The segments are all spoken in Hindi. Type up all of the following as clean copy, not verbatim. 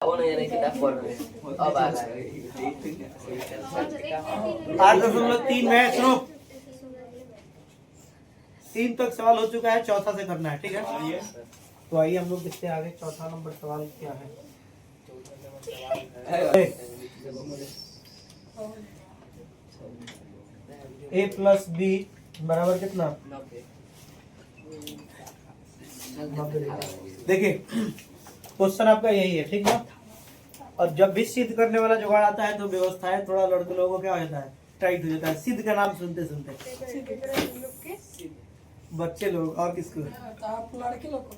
अब आ रहा है 8.3 में। सुनो 3 तक सवाल हो चुका है, चौथा से करना है, ठीक है। तो आइए हम लोग देखते हैं आगे चौथा नंबर सवाल क्या है। a प्लस बी बराबर कितना? देखिए क्वेश्चन आपका यही है, ठीक है। और जब भी सिद्ध करने वाला जुगाड़ आता है तो व्यवस्था है थोड़ा लड़के लोगों को क्या हो जाता है, टाइट हो जाता है। सिद्ध का नाम सुनते सुनते बच्चे लोग और किसको? आप लड़के लोग को।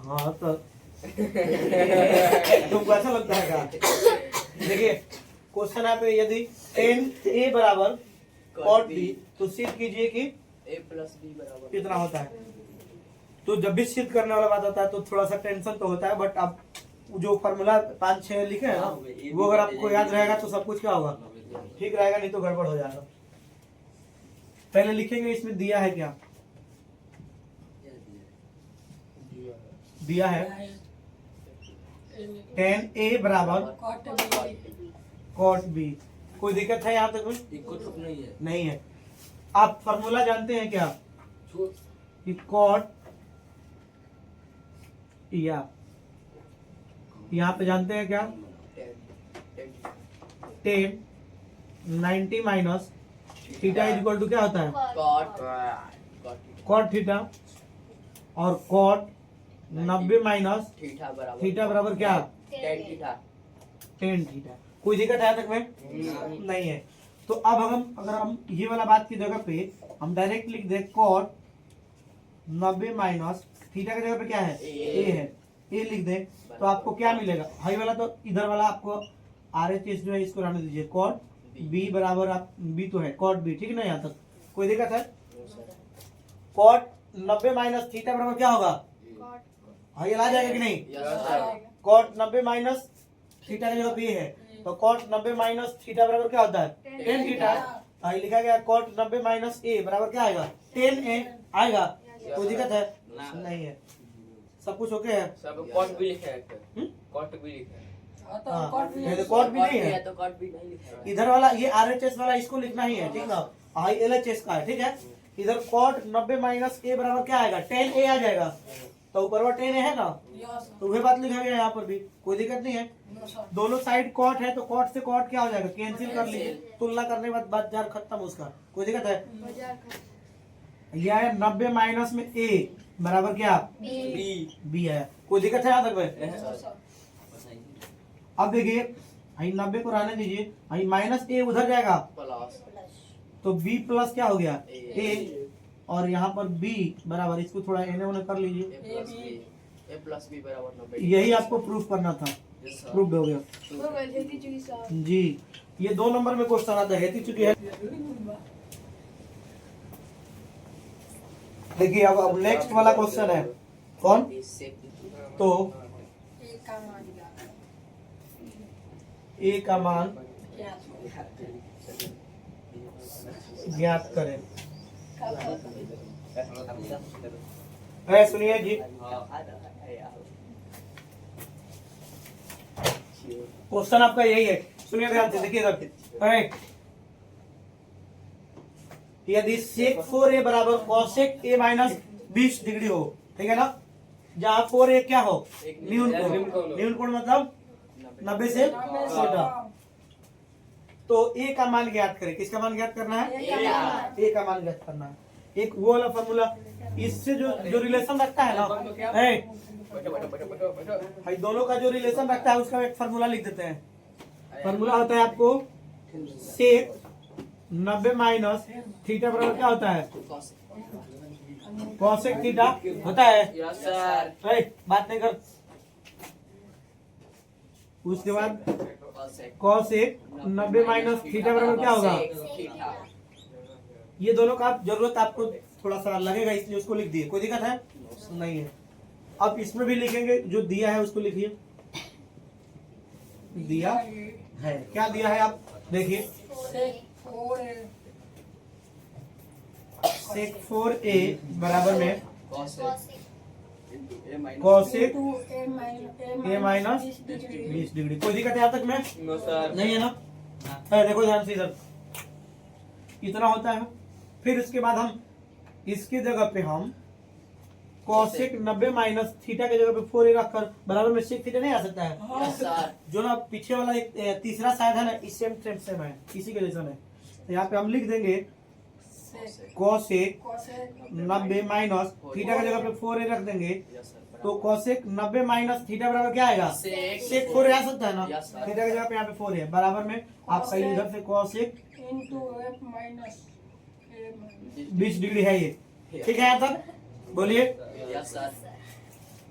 हाँ तो तुमको अच्छा लगता है क्या? देखिए क्वेश्चन है पे, यदि tan a बराबर cot b तो सिद्ध कीजिए कि a प्लस बी बराबर कितना होता है। तो जब भी सिद्ध करने वाला बात आता है तो थोड़ा सा टेंशन तो होता है, बट अब जो फॉर्मूला 5-6 लिखे हैं ना, वो अगर आपको याद रहेगा तो सब कुछ क्या होगा, ठीक रहेगा, नहीं तो गड़बड़ हो जाएगा। पहले लिखेंगे इसमें दिया है क्या, दिया है tan a बराबर cot b। कोई दिक्कत है यहाँ तक में? कुछ नहीं है। नहीं है। आप फॉर्मूला जानते हैं क्या कि cot या यहाँ पे जानते हैं क्या, 10 90 minus theta is equal to क्या होता है, कॉट थीटा। और कॉट 90 माइनस थीटा बराबर क्या, टेन थीटा। कोई दिक्कत है तक में? नहीं है। तो अब अगर हम ये वाला बात की जगह पे हम डायरेक्ट लिख दे कॉट 90 माइनस थीटा की जगह पे क्या है, ए है, ए लिख दे तो आपको क्या मिलेगा, हाई वाला तो इधर वाला आपको RHS जो है इसको रहने दीजिए, कॉट बी बराबर, आप बी तो है कॉट बी, ठीक है ना। यहाँ तक कोई दिक्कत है? कॉट 90 माइनस थीटा बराबर क्या होगा, हाई आ जाएगा कि नहीं? कॉट 90 माइनस थीटा की जगह पे है तो कॉट 90 माइनस थीटा बराबर क्या होता है, टेन थीटा। हाई लिखा गया कॉट 90 माइनस ए बराबर क्या आएगा, 10a आएगा। कोई दिक्कत है? नहीं है। सब कुछ ओके है? सब कॉट भी लिखा है, कॉट भी लिखा है। हाँ, कॉट भी नहीं है तो कॉट भी नहीं लिखा है। इधर वाला, ये RHS वाला इसको लिखना ही है, ठीक ना। हाई LHS का है, ठीक है। इधर कॉट 90 माइनस ए बराबर क्या आएगा, 10a आ जाएगा। तो ऊपर वो 10a है ना, तो वही बात लिखा गया यहाँ पर भी, कोई दिक्कत नहीं है। दोनों साइड कॉट है तो कॉट से कॉट क्या हो जाएगा, कैंसिल कर लीजिए, तुलना करने के बाद बात जार खत्म उसका। कोई दिक्कत है? यह है 90 माइनस में a बराबर क्या, b है। कोई दिक्कत है यहाँ तक में? अब देखिए 90 को रहने दीजिए, माइनस a उधर जाएगा तो b प्लस क्या हो गया, a, और यहाँ पर b बराबर, इसको थोड़ा एने ओने कर लीजिए, a प्लस बी बराबर 90। यही आपको प्रूफ करना था, प्रूफ हो गया जी। ये 2 नंबर में क्वेश्चन आता है चुकी है। देखिए अब नेक्स्ट वाला क्वेश्चन है कौन, तो ए का मान ज्ञात करें। सुनिए जी, क्वेश्चन आपका यही है, सुनिए ध्यान से, देखिए इधर। यदि sec 4a बराबर cosec a माइनस 20 डिग्री हो, ठीक है ना, जहाँ 4a क्या हो, न्यून कोण, न्यून कोण मतलब 90 से छोटा। तो a का मान ज्ञात करें। किसका मान ज्ञात करना है, a का मान ज्ञात करना है। एक वो वाला फॉर्मूला, इससे जो रिलेशन रखता है ना, भाई दोनों का जो रिलेशन रखता है उसका एक फॉर्मूला लिख देते हैं। फॉर्मूला होता है आपको सेक 90 माइनस थीटा बराबर क्या होता है, कॉसेक थीटा होता है। Yes sir. बात नहीं कर। उसके बाद कॉसेक 90 माइनस थीटा बराबर क्या होगा, ये दोनों का जरूरत आपको थोड़ा सा लगेगा इसलिए उसको लिख दिए। कोई दिक्कत है? नहीं है। अब इसमें भी लिखेंगे, जो दिया है उसको लिखिए। दिया है, क्या दिया है आप देखिए, sec 4a बराबर में कोसेक ए माइनस 20 डिग्री। कोई दिक्कत है यहाँ तक में? No sir. नहीं है ना? देखो ध्यान से इधर इतना होता है। फिर इसके बाद हम इसकी जगह पे हम कोसेक 90 माइनस थीटा की जगह पे 4a रखकर बराबर में सेक थीटा नहीं आ सकता है? Yes sir. जो ना पीछे वाला एक तीसरा साइड है ना, इस सेम है, इसी के जैसा है। तो यहाँ पे हम लिख देंगे कोसेक 90 माइनस थीटा की जगह पे 4a रख देंगे। Yes sir. तो कोसेक 90 माइनस थीटा बराबर क्या आएगा? सेक 4a आ सकता है ना? Yes, sir. थीटा की जगह पे यहाँ पे 4a है बराबर में। आप पहले इधर से cosec into F minus 20 degree है ये, ठीक है यहाँ तक? बोलिए। Yes sir.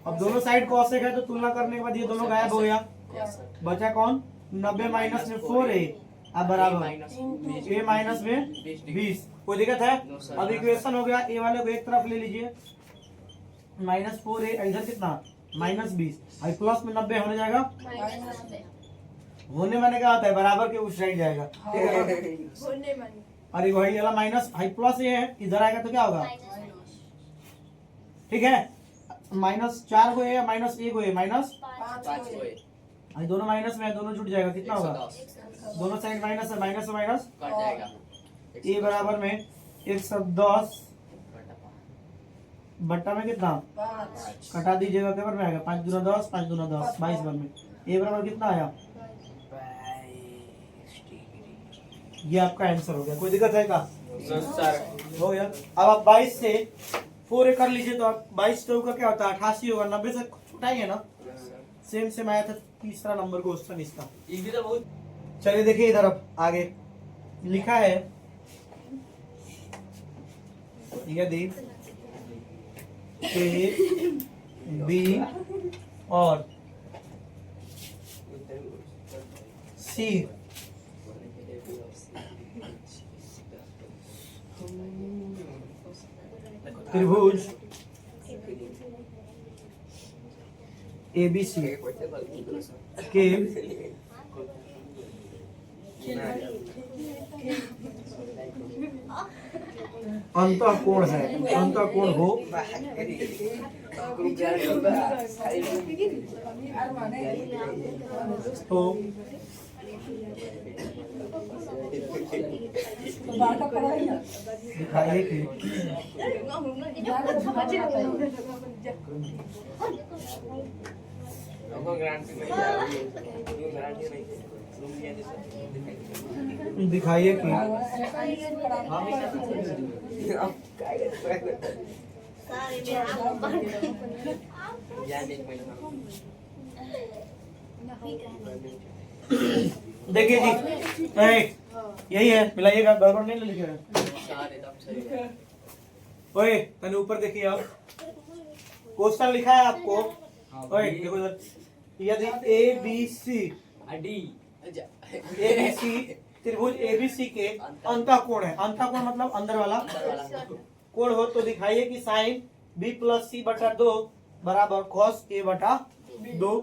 अब दोनों साइड कोसेक है तो तुलना करने के बाद ये दोनों गायब हो गया। Yes sir. बचा कौन? 90 माइनस में 4a अब बराबर a माइनस में 20। कोई दिक्कत है? No, sir. अब इक्वेशन हो गया, a वाले को एक तरफ ले लीजिए, माइनस 4a, इधर कितना? माइनस 20, और प्लस में 90 होने जाएगा। होने माने क्या होता है? बराबर के उस साइड जाएगा, ठीक है? अरे वही वाला माइनस हाई प्लस ये है, इधर आएगा तो क्या होगा? ठीक है, माइनस 4 को है या माइनस 1 को है? माइनस, 5 हुए। अरे दोनों माइनस में है, दोनों जुट जाएगा, कितना होगा? 110 दोनों साइड माइनस है, माइनस से माइनस कट जाएगा। ए बराबर में 110 बट्टा में कितना? कटा दीजिएगा, क्या में आएगा? 5 दूना 10, 5 दूना 10, 22 बार में ए बराबर कितना आया? ये आपका आंसर हो गया। कोई दिक्कत है का? No sir. हो गया। अब आप 22 से 4a कर लीजिए, तो आप 22 का क्या होता है? 88 होगा। 90 से छोटा ही है ना? सेम आया था तीसरा नंबर क्वेश्चन इसका। ये भी तो बहुत। चलिए देखिए इधर, अब आगे लिखा है यदि ए बी और सी त्रिभुज ABC के अंतःकोण है, अंतःकोण हो तो दिखाइए कि दिखाइए कि देखिए जी, यही है, मिलाइएगा, गड़बड़ नहीं लिखेगा। ओए तने ऊपर देखिए, आप क्वेश्चन लिखा है आपको। ओए देखो इधर, यदि ए बी सी त्रिभुज ABC के अंतःकोण है, अंतःकोण मतलब अंदर वाला कोण हो, तो दिखाइए कि साइन B प्लस C बटा 2 बराबर cos A बटा 2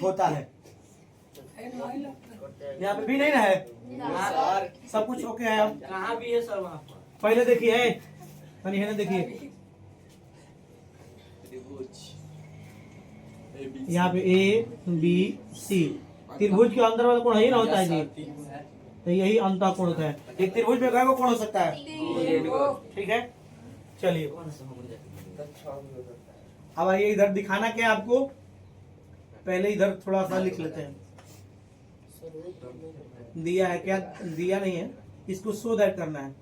होता है। यहाँ पे भी नहीं ना है? सब कुछ ओके है। अब कहाँ भी है सर? वहाँ पर पहले देखिए है, है ना, देखिए यहाँ पे ABC त्रिभुज के अंदर वाला कोण यही ना होता है जी, तो यही अंतःकोण होता है। एक त्रिभुज में कई कोण हो सकता है? ठीक है, चलिए अब आइए इधर दिखाना क्या है आपको। पहले इधर थोड़ा सा लिख लेते हैं। दिया है क्या? दिया नहीं है, इसको सो दैट करना है।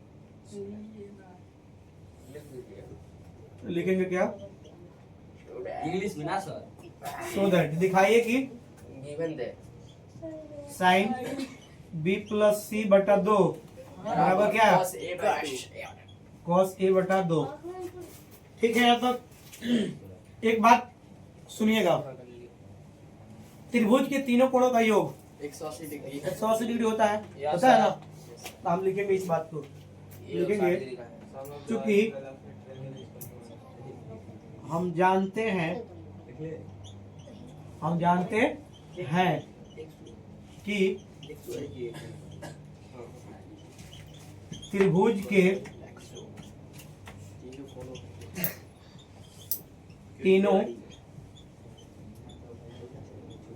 लिखेंगे क्या? इंग्लिश में ना सर। सो दैट दिखाइए कि गिवन दे साइन B प्लस C बटा 2 बराबर क्या है? cos A बटा 2। ठीक है, अब तक एक बात सुनिएगा, त्रिभुज के तीनों कोणों का योग 180 डिग्री 180 डिग्री होता है, होता है ना? तो हम लिखेंगे इस बात को, लिखेंगे क्योंकि हम जानते हैं कि त्रिभुज के तीनों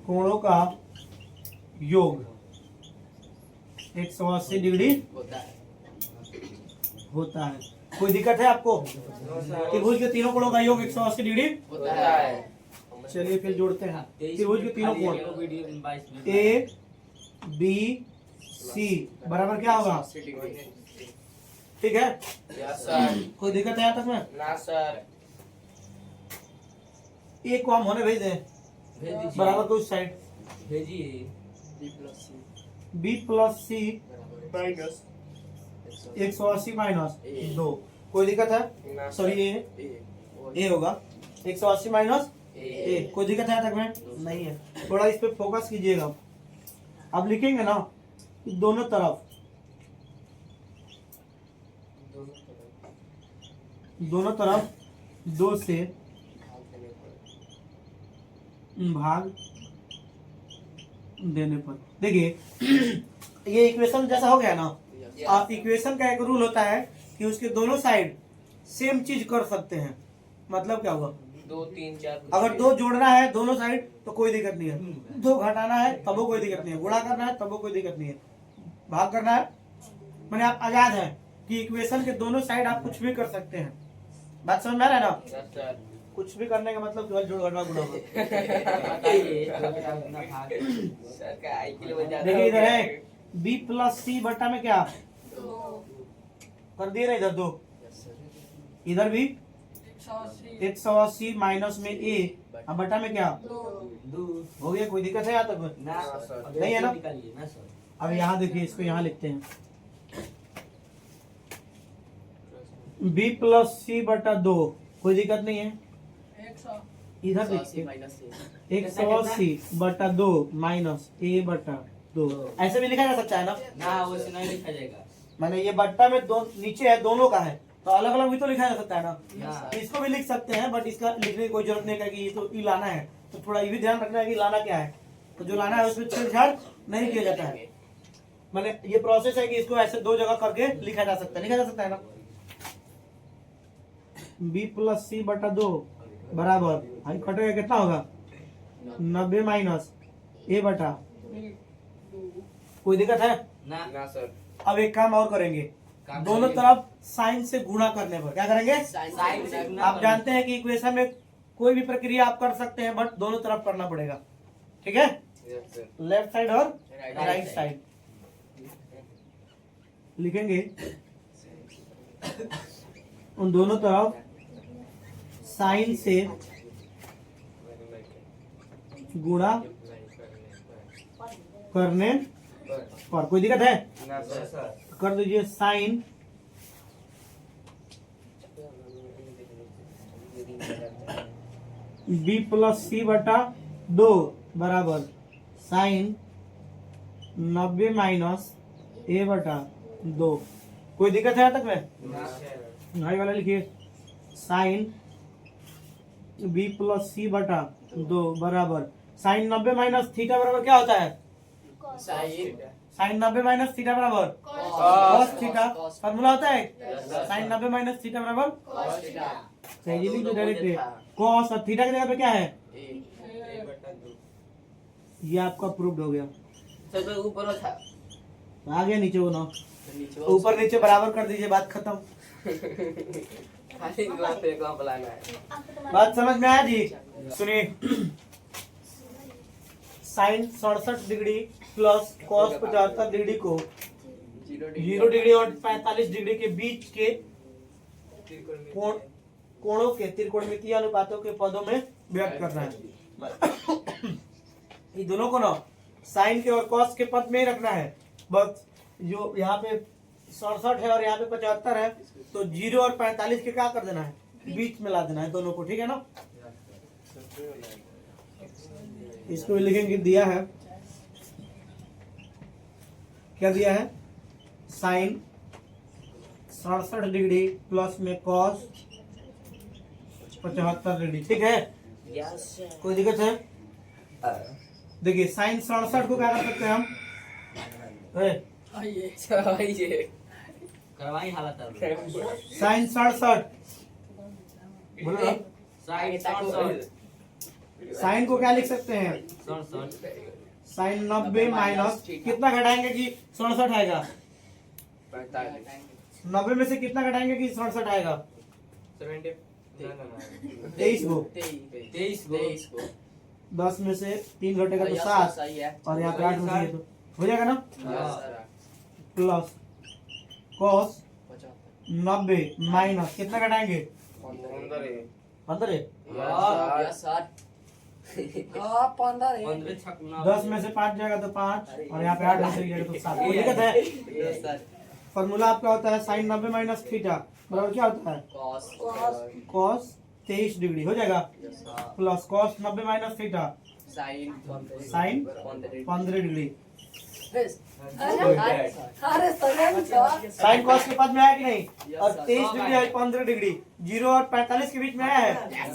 कोणों का योग 180 डिग्री होता है। कोई दिक्कत है आपको? त्रिभुज के तीनों कोणों का योग 180 डिग्री होता है। चलिए फिर जोड़ते हैं। त्रिभुज के तीनों कोण ए बी सी बराबर क्या होगा? ठीक है, यस सर। कोई दिक्कत है यहाँ तक में? ना सर। ए को हम होने भेज दें भेज दीजिए। बराबर को उस साइड भेजिए। बी प्लस सी माइनस 180 माइनस 2। कोई दिक्कत है? सॉरी ए होगा 180 माइनस ए। कोई दिक्कत है तक में? नहीं है। थोड़ा इस पे फोकस कीजिएगा। अब लिखेंगे ना कि दोनों तरफ दो से भाग देने पर। देखिए ये इक्वेशन जैसा हो गया ना। आप इक्वेशन का एक रूल होता है कि उसके दोनों साइड सेम चीज कर सकते हैं। मतलब क्या होगा? 2 3 4 अगर दो जोड़ना है दोनों साइड तो कोई दिक्कत नहीं है, दो घटाना है तब कोई दिक्कत नहीं है, गुणा करना है तब कोई दिक्कत नहीं है, भाग करना है मैंने आप आजाद है कि इक्वेशन के दोनों साइड आप कुछ भी कर सकते हैं। बात समझ में आ रहा है ना? Yes sir. कुछ भी करने का मतलब केवल जोड़ घटा गुणा होगा। सर का आईक्यू बन जाता देखिए इधर है बी प्लस सी बटा में क्या 2 कर दिए ना, इधर 2, इधर भी 180 माइनस में ए अब बटा में क्या 2 हो गया। कोई दिक्कत है यहाँ तक? ना सर। नहीं है ना? निकालिए ना सर। अब यहाँ देखिए इसको यहाँ लिखते हैं बी प्लस सी बटा 2। कोई दिक्कत नहीं है, 100 इधर देखिए 180 बटा 2 माइनस ए बटा 2। ऐसे भी लिखा जा सकता है ना? ना वैसे नहीं लिखा जाएगा। मैंने ये बट्टा में दो नीचे है, दोनों का है तो अलग अलग भी तो लिखा जा सकता है ना। ना। इसको भी लिख सकते हैं बट इसका लिखने की कोई जरूरत नहीं है कि ये तो ई लाना है। तो थोड़ा ये भी ध्यान रखना है कि लाना क्या है। तो जो लाना है उसमें छेड़छाड़ नहीं किया जाता है। मैंने ये प्रोसेस है कि इसको ऐसे दो जगह करके लिखा जा सकता है ना। बी प्लस सी बटा 2 बराबर भाई कटेगा कितना होगा 90 माइनस ए बटा। कोई दिक्कत है? ना ना सर। अब एक काम और करेंगे, दोनों तरफ साइन से गुणा करने पर क्या करेंगे? साइन से गुणा आप जानते हैं कि इक्वेशन में कोई भी प्रक्रिया आप कर सकते हैं बट दोनों तरफ करना पड़ेगा। ठीक है, यस सर। लेफ्ट साइड और Right राइट साइड लिखेंगे। उन दोनों तरफ साइन से गुणा करने पर। कोई दिक्कत है? ना सर। कर दीजिए साइन बी प्लस सी बटा 2 बराबर साइन 90 माइनस ए बटा 2। कोई दिक्कत है यहाँ तक में? ना सर। भाई वाला लिखिए साइन बी प्लस सी बटा 2 बराबर साइन 90 माइनस थीटा बराबर क्या होता है? साइन 90 माइनस थीटा बराबर कॉस थीटा। फॉर्मूला होता है साइन 90 माइनस थीटा बराबर सही लिख दो डायरेक्ट। कॉस और थीटा की जगह पे क्या है? ये आपका प्रूव्ड हो गया। सर तो ऊपर था। आ गया नीचे वो ना, ऊपर नीचे बराबर कर दीजिए, बात खत्म। खाली ग्लास पे कौन बुलाना है? बात समझ में आया जी? सुनिए sine 67 degree plus cos 75 degree को 0 डिग्री और 45 डिग्री के बीच के कोणों के त्रिकोणमितीय अनुपातों के पदों में व्यक्त करना है। ये दोनों को ना साइन के और कॉस के पद में ही रखना है। बस जो यहाँ पे 67 है और यहाँ पे 75 है तो 0 और 45 के क्या कर देना है? बीच में ला देना है दोनों को। ठीक है ना? इसको भी लिखेंगे, दिया है क्या दिया है? साइन 67 डिग्री प्लस में कॉस 75 डिग्री। ठीक है, यस कोई दिक्कत है? देखिए साइन 67 को क्या कर सकते हैं हम? आइए करवाई हालत अब। साइन 67 बोलो ना, साइन साइन को क्या लिख सकते हैं? साइन 90 माइनस कितना घटाएंगे कि 67 आएगा? 90 में से कितना घटाएंगे कि 67 आएगा? 23 को। 23 को 10 में से 3 घटेगा तो 7 और यहाँ पे 8 में से तो हो जाएगा ना? प्लस कॉस 90 माइनस कितना घटाएंगे? 15। हाँ 15 10 में से 5 जाएगा तो 5 और यहाँ पे 8 में से जाएगा तो 7। कोई दिक्कत है? फॉर्मूला आपका होता है साइन 90 माइनस थीटा बराबर क्या होता है? कॉस 23 डिग्री हो जाएगा plus cos 90 minus theta sine 15 degree. अरे साइन कॉस के पद में आया कि नहीं? और 23 डिग्री है 15 डिग्री 0 और 45 के बीच में आया है।